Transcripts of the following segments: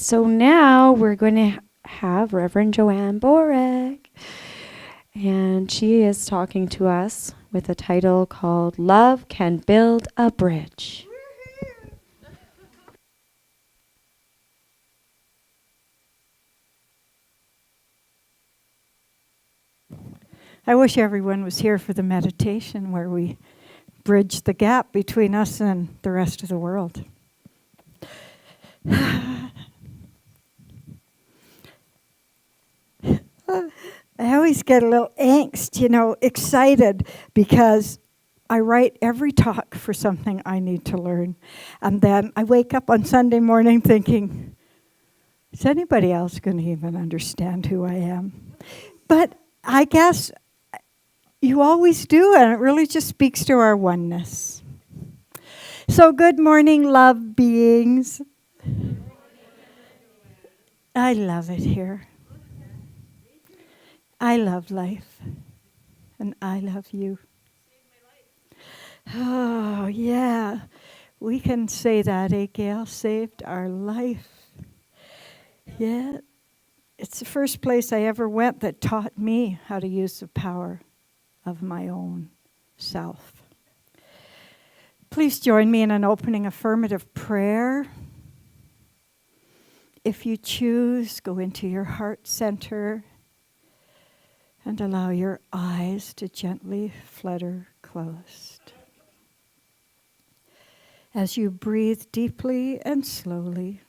So now we're going to have Reverend Joanne Boruck, and she is talking to us with a title called Love Can Build a Bridge. I wish everyone was here for the meditation where we bridge the gap between us and the rest of the world. I always get a little angst, excited, because I write every talk for something I need to learn. And then I wake up on Sunday morning thinking, is anybody else going to even understand who I am? But I guess you always do, and it really just speaks to our oneness. So good morning, love beings. I love it here. I love life, and I love you. Oh, yeah. We can say that, Gail? Saved our life. Yeah. It's the first place I ever went that taught me how to use the power of my own self. Please join me in an opening affirmative prayer. If you choose, go into your heart center and allow your eyes to gently flutter closed. As you breathe deeply and slowly,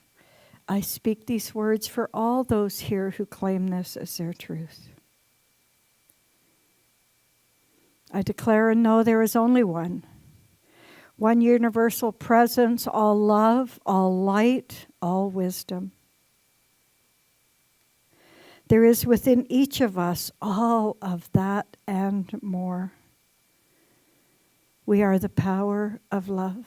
I speak these words for all those here who claim this as their truth. I declare and know there is only one universal presence, all love, all light, all wisdom. There is within each of us all of that and more. We are the power of love.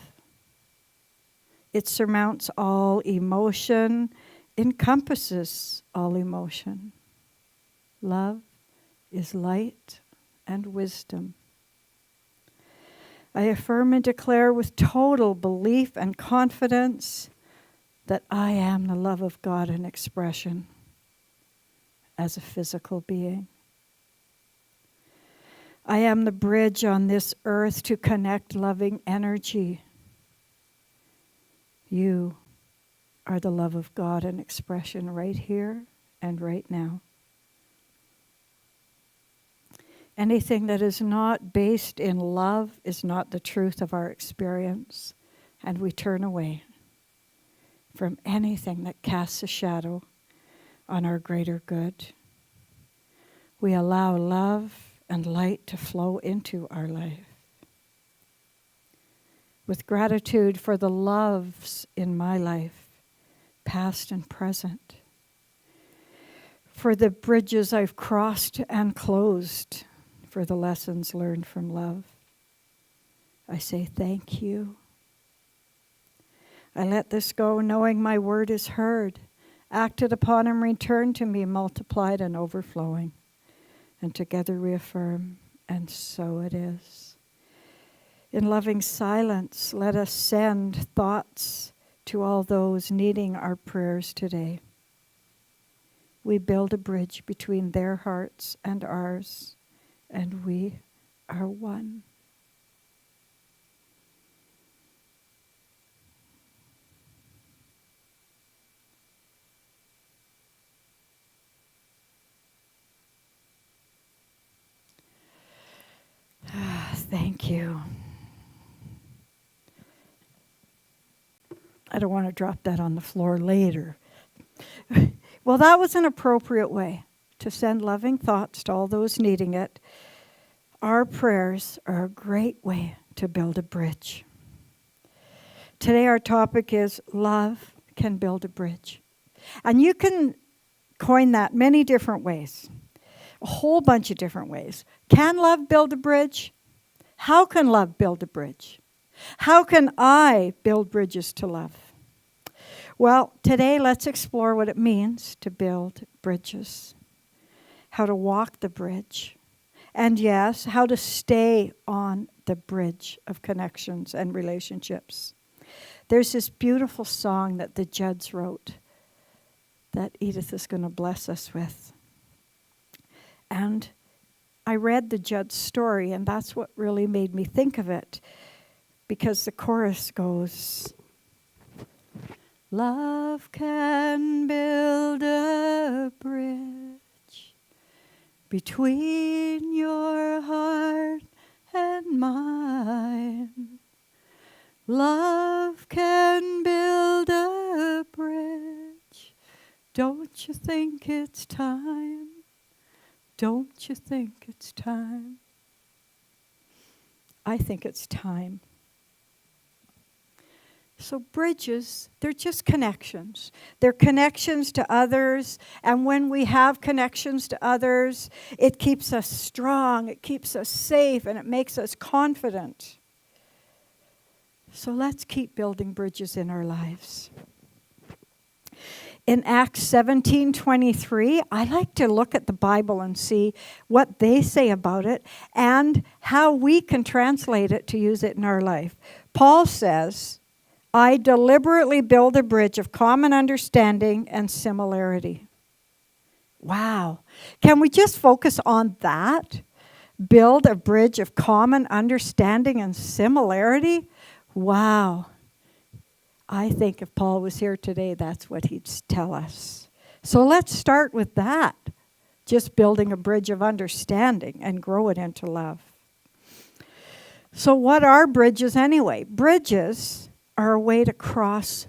It surmounts all emotion, encompasses all emotion. Love is light and wisdom. I affirm and declare with total belief and confidence that I am the love of God in expression as a physical being. I am the bridge on this earth to connect loving energy. You are the love of God in expression right here and right now. Anything that is not based in love is not the truth of our experience, and we turn away from anything that casts a shadow on our greater good. We allow love and light to flow into our life. With gratitude for the loves in my life, past and present, for the bridges I've crossed and closed, for the lessons learned from love, I say thank you. I let this go knowing my word is heard, acted upon and returned to me, multiplied and overflowing. And together we affirm, and so it is. In loving silence, let us send thoughts to all those needing our prayers today. We build a bridge between their hearts and ours, and we are one. Thank you. I don't want to drop that on the floor later. Well, that was an appropriate way to send loving thoughts to all those needing it. Our prayers are a great way to build a bridge. Today our topic is love can build a bridge. And you can coin that many different ways, a whole bunch of different ways. Can love build a bridge? How can love build a bridge? How can I build bridges to love? Well, today let's explore what it means to build bridges, how to walk the bridge, and yes, how to stay on the bridge of connections and relationships. There's this beautiful song that the Judds wrote that Edith is going to bless us with. And I read the Judd's story, and that's what really made me think of it, because the chorus goes, love can build a bridge between your heart and mine. Love can build a bridge. Don't you think it's time? Don't you think it's time? I think it's time. So bridges, they're just connections. They're connections to others, and when we have connections to others, it keeps us strong, it keeps us safe, and it makes us confident. So let's keep building bridges in our lives. In Acts 17:23, I like to look at the Bible and see what they say about it and how we can translate it to use it in our life. Paul says, I deliberately build a bridge of common understanding and similarity. Wow. Can we just focus on that? Build a bridge of common understanding and similarity? Wow. I think if Paul was here today, that's what he'd tell us. So let's start with that. Just building a bridge of understanding and grow it into love. So what are bridges anyway? Bridges are a way to cross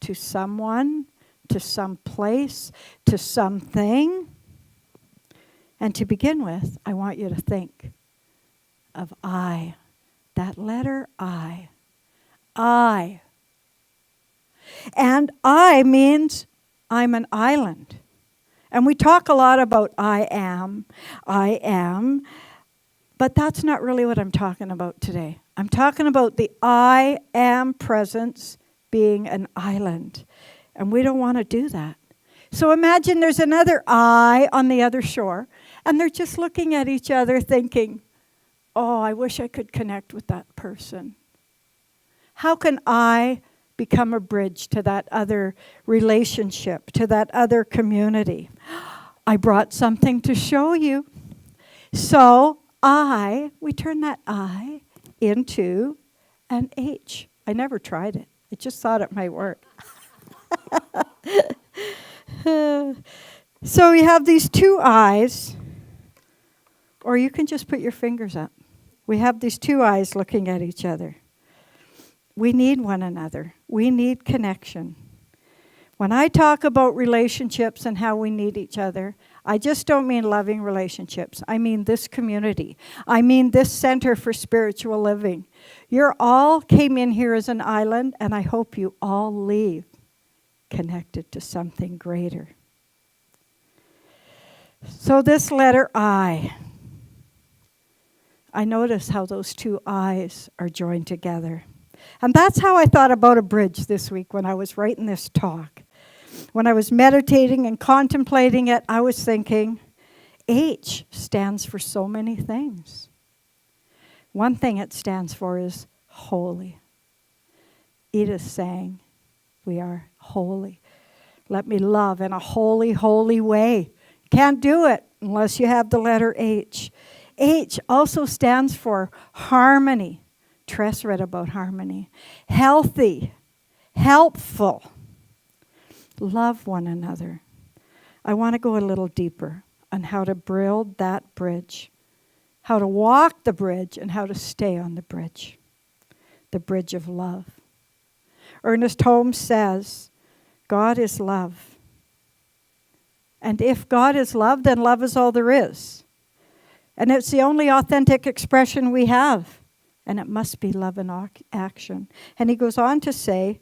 to someone, to some place, to something. And to begin with, I want you to think of I. That letter I. I. And I means I'm an island. And we talk a lot about I am, but that's not really what I'm talking about today. I'm talking about the I am presence being an island. And we don't want to do that. So imagine there's another I on the other shore, and they're just looking at each other thinking, oh, I wish I could connect with that person. How can I become a bridge to that other relationship, to that other community? I brought something to show you. So we turn that I into an H. I never tried it. I just thought it might work. So we have these two eyes, or you can just put your fingers up. We have these two eyes looking at each other. We need one another. We need connection. When I talk about relationships and how we need each other, I just don't mean loving relationships. I mean this community. I mean this center for spiritual living. You all came in here as an island, and I hope you all leave connected to something greater. So this letter I notice how those two I's are joined together. And that's how I thought about a bridge this week when I was writing this talk. When I was meditating and contemplating it, I was thinking, H stands for so many things. One thing it stands for is holy. Edith sang, we are holy. Let me love in a holy, holy way. Can't do it unless you have the letter H. H also stands for harmony. Tress read about harmony. Healthy, helpful. Love one another. I want to go a little deeper on how to build that bridge, how to walk the bridge, and how to stay on the bridge of love. Ernest Holmes says, God is love. And if God is love, then love is all there is. And it's the only authentic expression we have. And it must be love in action. And he goes on to say,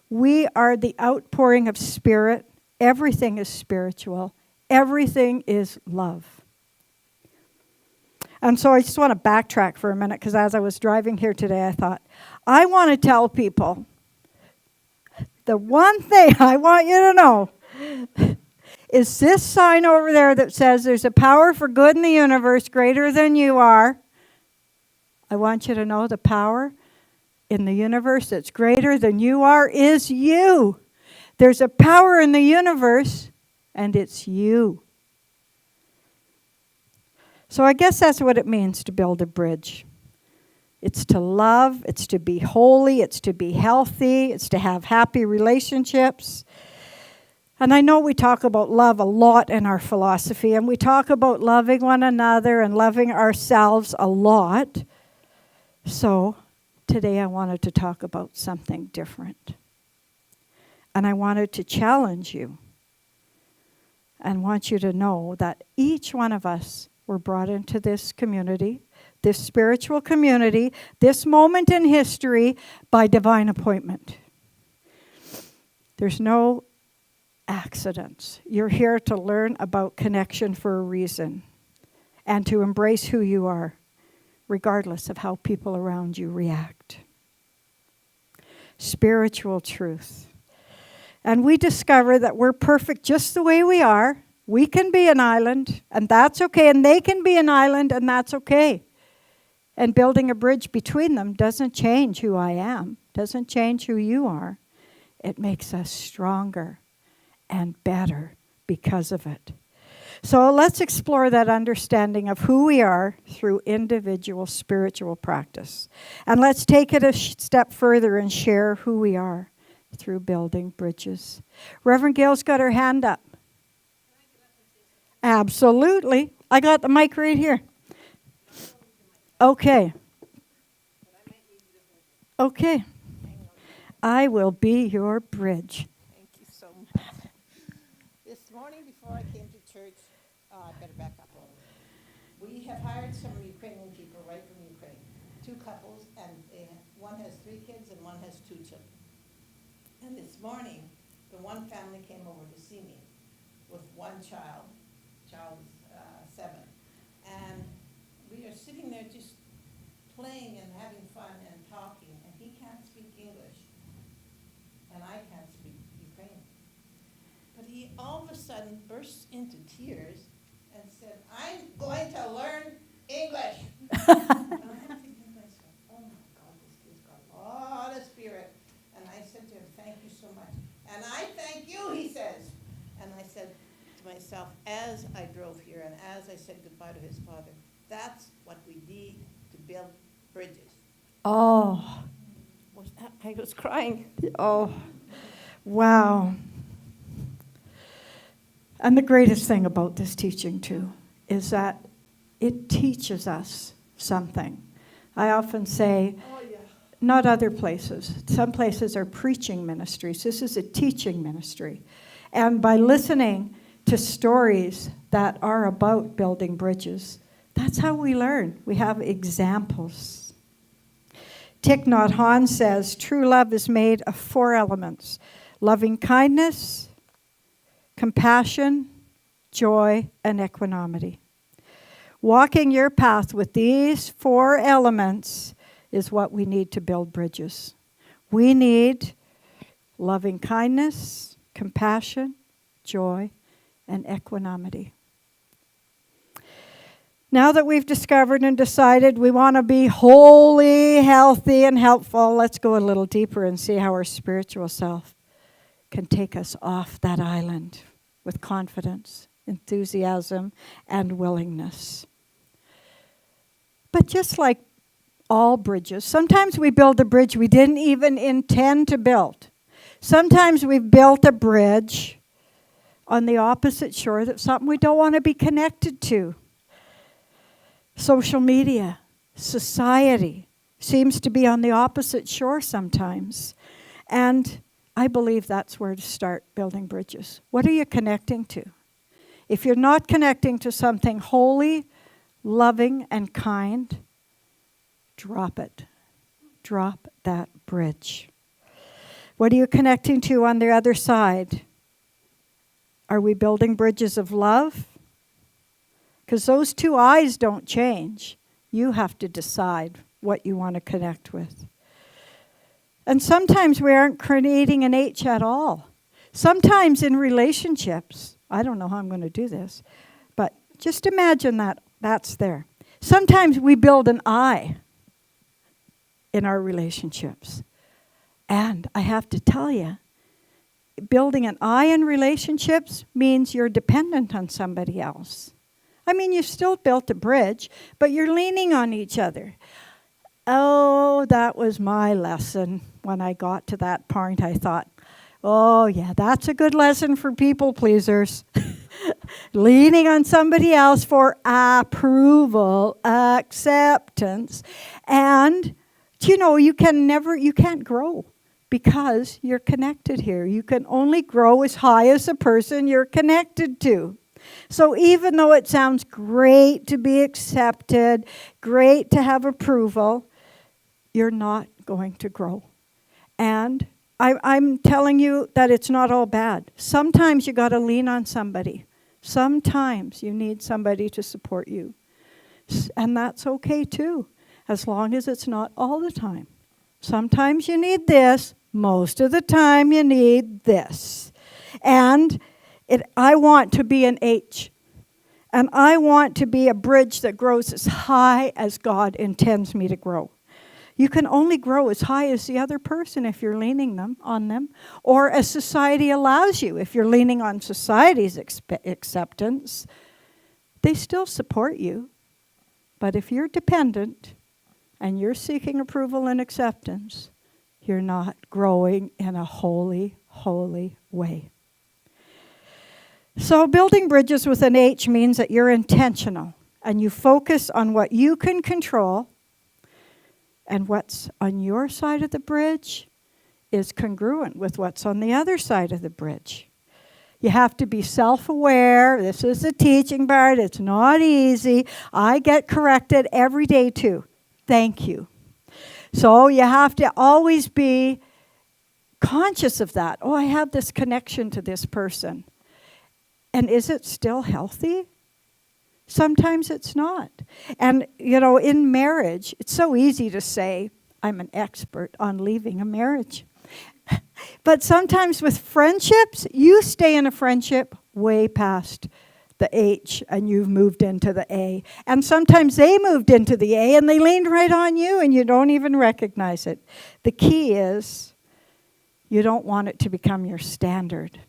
we are the outpouring of spirit. Everything is spiritual. Everything is love. And so I just want to backtrack for a minute, because as I was driving here today, I thought, I want to tell people the one thing I want you to know is this sign over there that says there's a power for good in the universe greater than you are. I want you to know the power in the universe that's greater than you are is you. There's a power in the universe and it's you. So I guess that's what it means to build a bridge. It's to love, it's to be holy, it's to be healthy, it's to have happy relationships. And I know we talk about love a lot in our philosophy, and we talk about loving one another and loving ourselves a lot. So today I wanted to talk about something different. And I wanted to challenge you and want you to know that each one of us were brought into this community, this spiritual community, this moment in history by divine appointment. There's no accidents. You're here to learn about connection for a reason and to embrace who you are, regardless of how people around you react. Spiritual truth. And we discover that we're perfect just the way we are. We can be an island, and that's okay, and they can be an island, and that's okay. And building a bridge between them doesn't change who I am, doesn't change who you are. It makes us stronger and better because of it. So let's explore that understanding of who we are through individual spiritual practice. And let's take it a step further and share who we are through building bridges. Reverend Gail's got her hand up. Absolutely. I got the mic right here. Okay. Okay. I will be your bridge. Thank you so much. This morning before I came to church, I better back up a little. We have hired some Ukrainian people right from Ukraine, 2 couples, and one has 3 kids and one has 2 children. And this morning, the one family came over to see me with one child. Child is 7. And we are sitting there just playing and having fun and talking, and he can't speak English, and I can't speak Ukrainian. But he all of a sudden burst into tears and said, "I'm going to learn English." And I'm thinking to myself, oh my God, this kid's got a lot of spirit. And I said to him, "Thank you so much." "And I thank you," he says. And I said to myself, as I drove here and as I said goodbye to his father, that's what we need to build bridges. Oh. I was crying. Oh. Wow. And the greatest thing about this teaching, too, is that it teaches us something. I often say, not other places. Some places are preaching ministries. This is a teaching ministry. And by listening to stories that are about building bridges, that's how we learn. We have examples. Thich Nhat Hanh says, true love is made of 4 elements: loving kindness, compassion, joy, and equanimity. Walking your path with these 4 elements is what we need to build bridges. We need loving kindness, compassion, joy, and equanimity. Now that we've discovered and decided we want to be holy, healthy, and helpful, let's go a little deeper and see how our spiritual self can take us off that island with confidence, enthusiasm, and willingness. But just like all bridges, sometimes we build a bridge we didn't even intend to build. Sometimes we've built a bridge on the opposite shore that's something we don't want to be connected to. Social media, society seems to be on the opposite shore sometimes. And I believe that's where to start building bridges. What are you connecting to? If you're not connecting to something holy, loving, and kind, drop it. Drop that bridge. What are you connecting to on the other side? Are we building bridges of love? Because those 2 eyes don't change. You have to decide what you want to connect with. And sometimes we aren't creating an H at all. Sometimes in relationships, I don't know how I'm going to do this, but just imagine that that's there. Sometimes we build an I in our relationships. And I have to tell you, building an I in relationships means you're dependent on somebody else. I mean, you've still built a bridge, but you're leaning on each other. Oh, that was my lesson. When I got to that point, I thought, oh, yeah, that's a good lesson for people pleasers. Leaning on somebody else for approval, acceptance. And, you can't grow because you're connected here. You can only grow as high as the person you're connected to. So even though it sounds great to be accepted, great to have approval, you're not going to grow. And I'm telling you that it's not all bad. Sometimes you got to lean on somebody. Sometimes you need somebody to support you. And that's okay too, as long as it's not all the time. Sometimes you need this. Most of the time you need this. And I want to be an H. And I want to be a bridge that grows as high as God intends me to grow. You can only grow as high as the other person if you're leaning on them, or as society allows you. If you're leaning on society's acceptance, they still support you. But if you're dependent and you're seeking approval and acceptance, you're not growing in a holy, holy way. So building bridges with an H means that you're intentional and you focus on what you can control, and what's on your side of the bridge is congruent with what's on the other side of the bridge. You have to be self-aware. This is the teaching part. It's not easy. I get corrected every day too. Thank you. So you have to always be conscious of that. Oh, I have this connection to this person. And is it still healthy? Sometimes it's not. And, in marriage, it's so easy to say, I'm an expert on leaving a marriage. But sometimes with friendships, you stay in a friendship way past the H and you've moved into the A. And sometimes they moved into the A and they leaned right on you and you don't even recognize it. The key is you don't want it to become your standard.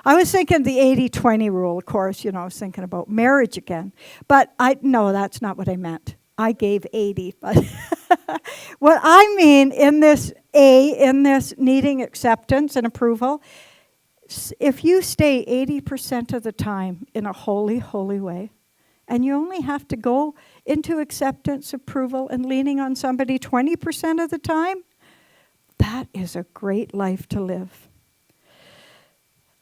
I was thinking the 80-20 rule, of course, I was thinking about marriage again. But no, that's not what I meant. I gave 80. But what I mean in this needing acceptance and approval, if you stay 80% of the time in a holy, holy way, and you only have to go into acceptance, approval, and leaning on somebody 20% of the time, that is a great life to live.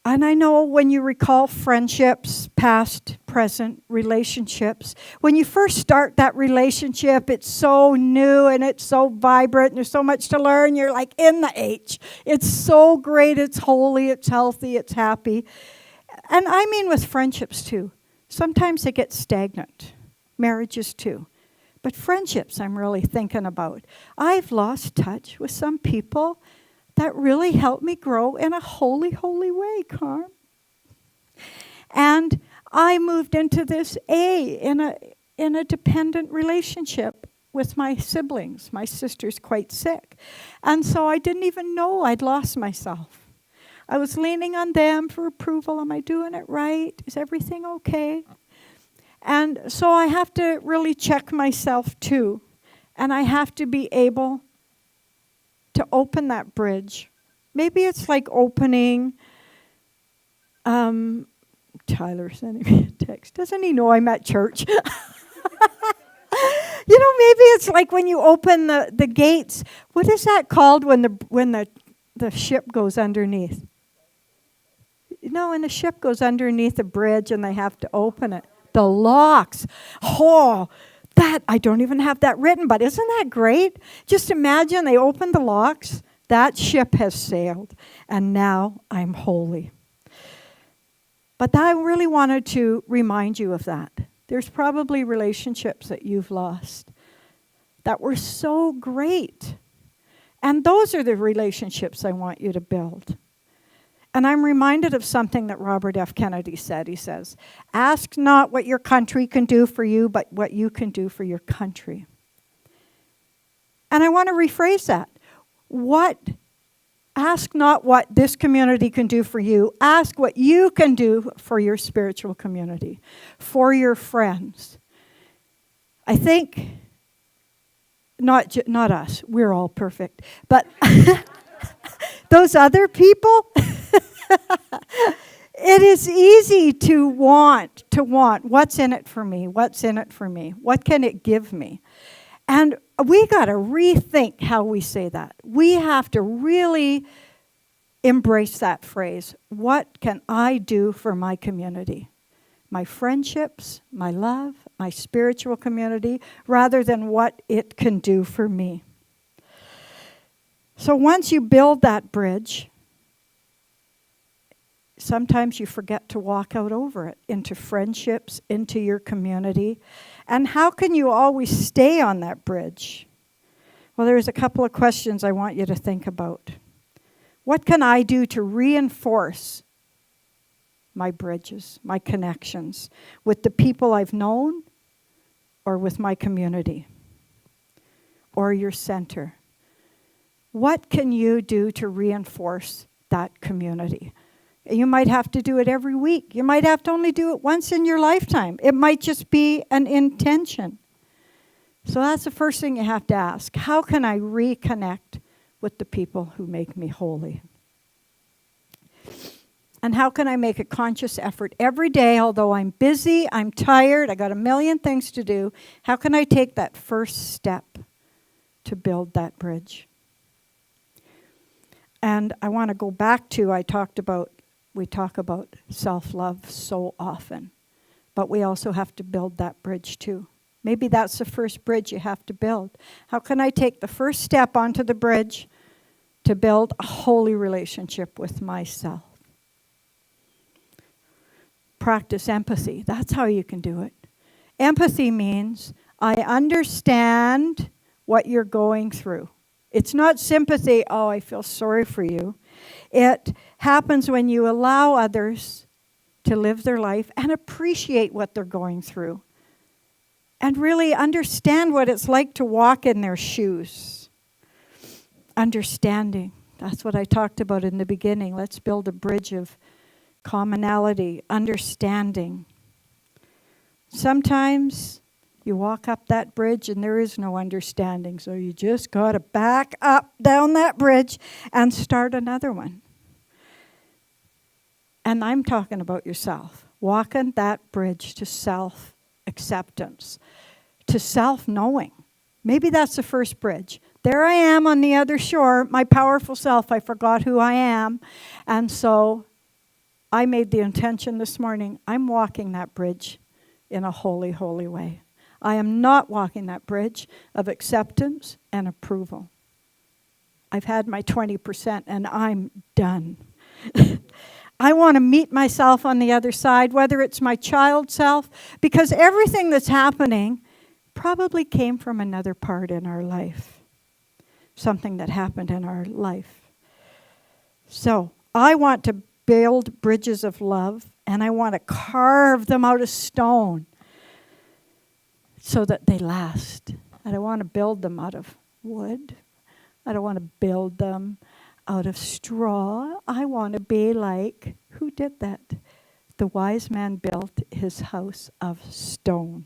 And I know when you recall friendships, past, present, relationships, when you first start that relationship, it's so new and it's so vibrant and there's so much to learn. You're like in the H. It's so great, it's holy, it's healthy, it's happy. And I mean with friendships too. Sometimes they get stagnant. Marriages too. But friendships I'm really thinking about. I've lost touch with some people that really helped me grow in a holy, holy way, Carm. And I moved into this A in a dependent relationship with my siblings. My sister's quite sick. And so I didn't even know I'd lost myself. I was leaning on them for approval. Am I doing it right? Is everything okay? And so I have to really check myself too. And I have to be able to open that bridge. Maybe it's like opening, Tyler sending me a text. Doesn't he know I'm at church? Maybe it's like when you open the gates. What is that called when the ship goes underneath? When the ship goes underneath a bridge and they have to open it. The locks. Oh, that, I don't even have that written, but isn't that great? Just imagine they opened the locks, that ship has sailed, and now I'm holy. But I really wanted to remind you of that. There's probably relationships that you've lost that were so great. And those are the relationships I want you to build. And I'm reminded of something that Robert F. Kennedy said. He says, ask not what your country can do for you, but what you can do for your country. And I want to rephrase that. What Ask not what this community can do for you. Ask what you can do for your spiritual community, for your friends. I think, not us, we're all perfect, but those other people, it is easy to want, what's in it for me? What's in it for me? What can it give me? And we got to rethink how we say that. We have to really embrace that phrase. What can I do for my community? My friendships, my love, my spiritual community, rather than what it can do for me. So once you build that bridge, sometimes you forget to walk out over it, into friendships, into your community. And how can you always stay on that bridge? Well, there's a couple of questions I want you to think about. What can I do to reinforce my bridges, my connections with the people I've known or with my community or your center? What can you do to reinforce that community? You might have to do it every week. You might have to only do it once in your lifetime. It might just be an intention. So that's the first thing you have to ask. How can I reconnect with the people who make me holy? And how can I make a conscious effort every day, although I'm busy, I'm tired, I got a million things to do, how can I take that first step to build that bridge? And I want to go back to, we talk about self-love so often, but we also have to build that bridge too. Maybe that's the first bridge you have to build. How can I take the first step onto the bridge to build a holy relationship with myself? Practice empathy. That's how you can do it. Empathy means I understand what you're going through. It's not sympathy, oh, I feel sorry for you. It happens when you allow others to live their life and appreciate what they're going through. And really understand what it's like to walk in their shoes. Understanding. That's what I talked about in the beginning. Let's build a bridge of commonality, understanding. Sometimes you walk up that bridge and there is no understanding, so you just got to back up down that bridge and start another one. And I'm talking about yourself. Walking that bridge to self-acceptance, to self-knowing. Maybe that's the first bridge. There I am on the other shore, my powerful self. I forgot who I am. And so I made the intention this morning, I'm walking that bridge in a holy, holy way. I am not walking that bridge of acceptance and approval. I've had my 20% and I'm done. I want to meet myself on the other side, whether it's my child self, because everything that's happening probably came from another part in our life. Something that happened in our life. So I want to build bridges of love, and I want to carve them out of stone so that they last. I don't want to build them out of wood. I don't want to build them out of straw. I want to be like, who did that? The wise man built his house of stone.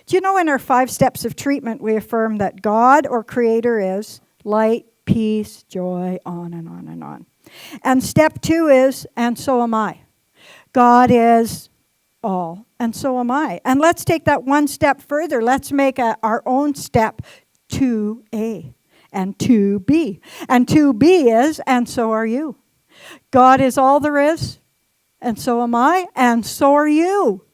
Do you know in our 5 steps of treatment, we affirm that God or Creator is light, peace, joy, on and on and on. And step 2 is, and so am I. God is all, and so am I. And let's take that one step further. Let's make our own step 2A and 2B. And 2B is, and so are you. God is all there is, and so am I, and so are you.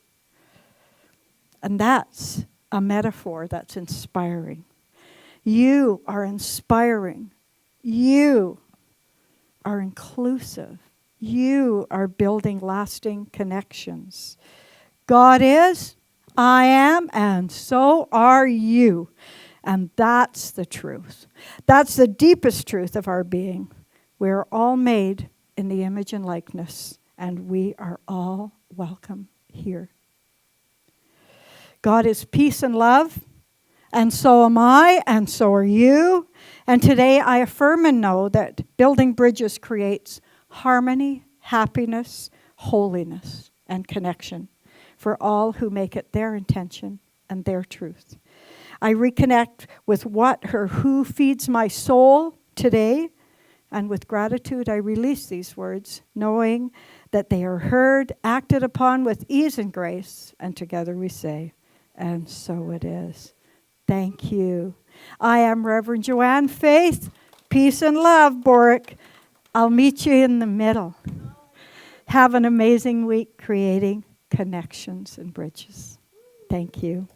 And that's a metaphor that's inspiring. You are inspiring. You are inclusive. You are building lasting connections. God is, I am, and so are you. And that's the truth. That's the deepest truth of our being. We are all made in the image and likeness, and we are all welcome here. God is peace and love, and so am I, and so are you. And today I affirm and know that building bridges creates harmony, happiness, holiness, and connection for all who make it their intention and their truth. I reconnect with what or who feeds my soul today, and with gratitude I release these words, knowing that they are heard, acted upon with ease and grace, and together we say, and so it is. Thank you. I am Reverend Joanne. Faith, peace, and love, Boruck. I'll meet you in the middle. Have an amazing week creating connections and bridges. Thank you.